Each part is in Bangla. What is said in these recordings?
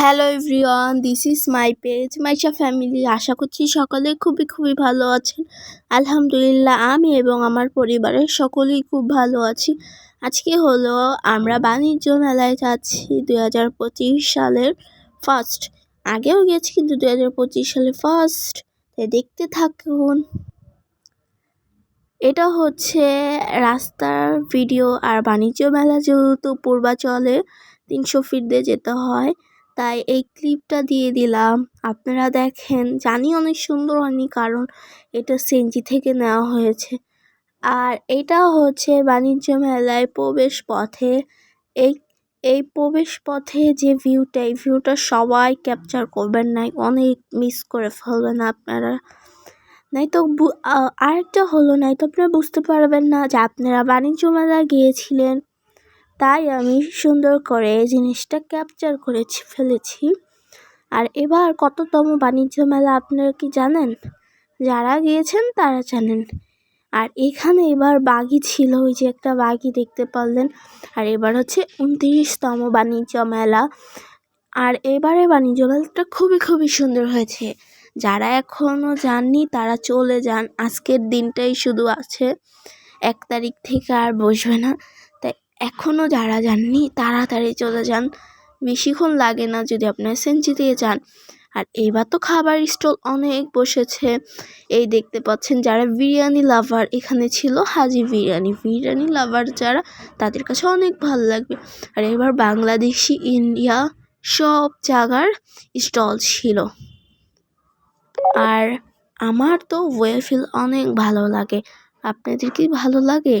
Hello everyone, this is my page Maisha family. আশা করছি সকলে খুবই ভালো আছেন। আলহামদুলিল্লাহ, আমি এবং আমার পরিবারের সকলেই খুব ভালো আছি। আজকে হলো আমরা বাণিজ্য মেলায় যাচ্ছি 2025 সালের ফার্স্ট। আগেও গেছি কিন্তু 2025 সালে ফার্স্ট। তাই দেখতে থাকুন। এটা হচ্ছে রাস্তার ভিডিও। আর বাণিজ্য মেলা যেহেতু পূর্বাচলে 300 ফিট দিয়ে যেতে হয়, তাই এই ক্লিপটা দিয়ে দিলাম। আপনারা দেখেন, জানি অনেক সুন্দর হয়নি কারণ এটা সেনজি থেকে নেওয়া হয়েছে। আর এটা হচ্ছে বাণিজ্য মেলায় প্রবেশ পথে। এই প্রবেশ পথে যে ভিউটা, এই ভিউটা সবাই ক্যাপচার করবেন, নাই অনেক মিস করে ফেলবেন আপনারা। নাই তো আরেকটা হলো, নাই তো আপনারা বুঝতে পারবেন না যে আপনারা বাণিজ্য মেলা গিয়েছিলেন। তাই আমি সুন্দর করে এই জিনিসটা ক্যাপচার ফেলেছি। আর এবার কততম বাণিজ্য মেলা আপনারা কি জানেন? যারা গিয়েছেন তারা জানেন। আর এখানে এবার বাঘই ছিল, ওই যে একটা বাঘই দেখতে পারলেন। আর এবার হচ্ছে 29তম বাণিজ্য মেলা। আর এবারে বাণিজ্য মেলাটা খুবই সুন্দর হয়েছে। যারা এখনও যাননি তারা চলে যান, আজকের দিনটাই শুধু আছে, 1 তারিখ থেকে আর বসবে না। তাই এখনও যারা যাননি তাড়াতাড়ি চলে যান, বেশিক্ষণ লাগে না যদি আপনারা সেনজি দিয়ে যান। আর এইবার তো খাবার স্টল অনেক বসেছে। এই দেখতে পাচ্ছেন, যারা বিরিয়ানি লাভার এখানে ছিল, হাজি বিরিয়ানি লাভার যারা, তাদের কাছে অনেক ভালো লাগবে। আর এবার বাংলাদেশি, ইন্ডিয়া সব জায়গার স্টল ছিল। আর আমার তো ওয়েফল অনেক ভালো লাগে। আপনাদের কি ভালো লাগে?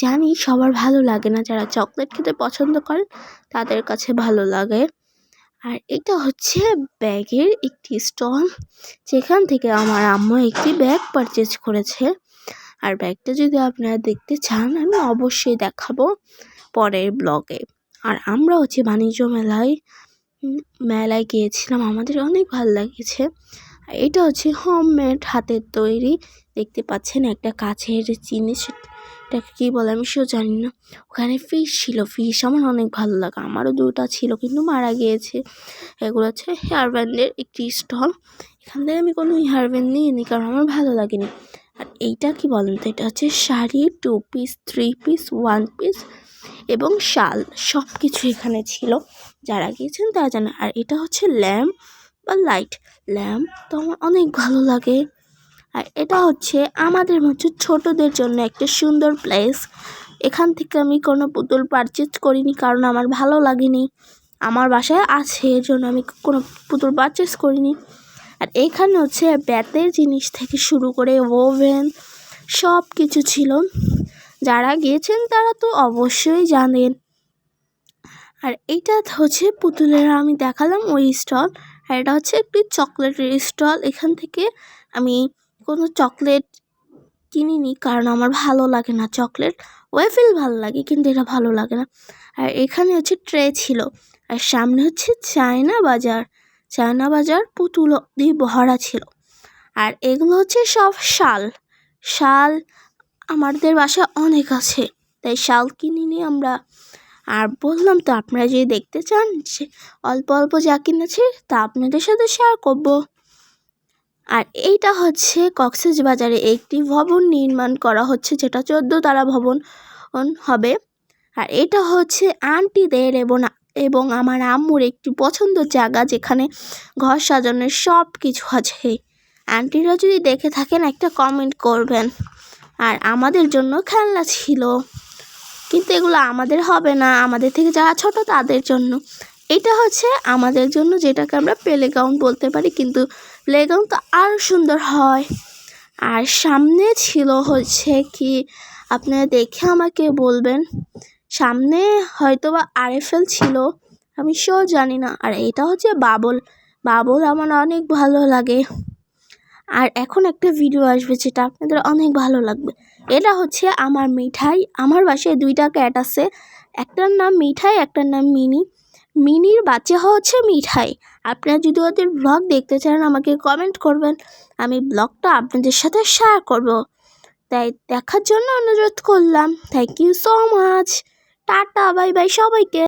জানি সবার ভালো লাগে না। যারা চকলেট খেতে পছন্দ করেন তাদের কাছে ভালো লাগে। আর এটা হচ্ছে ব্যাগের একটি স্টল, যেখান থেকে আমার আম্মু একটি ব্যাগ পারচেজ করেছে। আর ব্যাগটা যদি আপনারা দেখতে চান, আমি অবশ্যই দেখাবো পরের ব্লগে। আর আমরা হচ্ছে বাণিজ্য মেলায় গিয়েছিলাম, আমাদের অনেক ভালো লেগেছে। এটা হচ্ছে হোমমেড, হাতের তৈরি। দেখতে পাচ্ছেন একটা কাছের জিনিস, এটাকে কী বলে আমি সেও জানি না। ওখানে ফিশ ছিল, ফিশ আমার অনেক ভালো লাগে। আমারও 2টা ছিল কিন্তু মারা গিয়েছে। এগুলো হচ্ছে হেয়ার ব্যান্ডের একটি স্টল। এখান থেকে আমি কোনো হেয়ার ব্যান্ড নিইনি কারণ আমার ভালো লাগেনি। আর এইটা কি বলেন তো, এটা হচ্ছে শাড়ি, 2 পিস, 3 পিস, 1 পিস এবং শাল, সব কিছু এখানে ছিল। যারা গিয়েছেন তারা জানে। আর এটা হচ্ছে ল্যাম্প বা লাইট ল্যাম্প, তো আমার অনেক ভালো লাগে। আর এটা হচ্ছে আমাদের মধ্যে ছোটদের জন্য একটা সুন্দর প্লেস। এখান থেকে আমি কোনো পুতুল পারচেজ করিনি কারণ আমার ভালো লাগেনি। আমার বাসায় আছে, এর জন্য আমি কোনো পুতুল পারচেজ করিনি। আর এখানে হচ্ছে বেতের জিনিস থেকে শুরু করে ওভেন সব কিছু ছিল। যারা গিয়েছেন তারা তো অবশ্যই জানেন। আর এইটা হচ্ছে পুতুলের আমি দেখালাম ওই স্টল। আর এটা হচ্ছে একটি চকলেটের স্টল। এখান থেকে আমি কোনো চকলেট কিনিনি কারণ আমার ভালো লাগে না চকলেট। ওয়েফেল ভালো লাগে কিন্তু এটা ভালো লাগে না। আর এখানে হচ্ছে ট্রে ছিল। আর সামনে হচ্ছে চায়না বাজার পুতুল দিয়ে ভরা ছিল। আর এগুলো হচ্ছে সব শাল আমাদের বাসায় অনেক আছে, তাই শাল কিনিনি আমরা। আর বললাম তো, আপনারা যদি দেখতে চান যে অল্প যা কিনেছি তা আপনাদের সাথে শেয়ার করব। আর এইটা হচ্ছে কক্সবাজারে একটি ভবন নির্মাণ করা হচ্ছে, যেটা 14 তলা ভবন হবে। আর এটা হচ্ছে আন্টিদের এবং আমার আম্মুর একটি পছন্দের জায়গা, যেখানে ঘর সাজানোর সব কিছু আছে। আন্টিরা যদি দেখে থাকেন একটা কমেন্ট করবেন। আর আমাদের জন্য খেলনা ছিল, কিন্তু এগুলো আমাদের হবে না, আমাদের থেকে যারা ছোট তাদের জন্য। এটা হচ্ছে আমাদের জন্য, যেটাকে আমরা প্লেগ্রাউন্ড বলতে পারি, কিন্তু প্লেগ্রাউন্ড তো আরও সুন্দর হয়। আর সামনে ছিল হচ্ছে কি, আপনারা দেখে আমাকে বলবেন, সামনে হয়তো বা RFL ছিল, আমি সেও জানি না। আর এটা হচ্ছে বাবল আমার অনেক ভালো লাগে। আর এখন একটা ভিডিও আসবে যেটা আপনাদের অনেক ভালো লাগবে। এটা হচ্ছে আমার মিঠাই। আমার বাসায় 2টা ক্যাট আছে, একটার নাম মিঠাই, একটার নাম মিনির বাচ্চা হচ্ছে মিঠাই। আপনারা যদি ওদের ব্লগ দেখতে চান আমাকে কমেন্ট করবেন, আমি ব্লগটা আপনাদের সাথে শেয়ার করব। তাই দেখার জন্য অনুরোধ করলাম। Thank you so much. Tata, bye bye সবাইকে।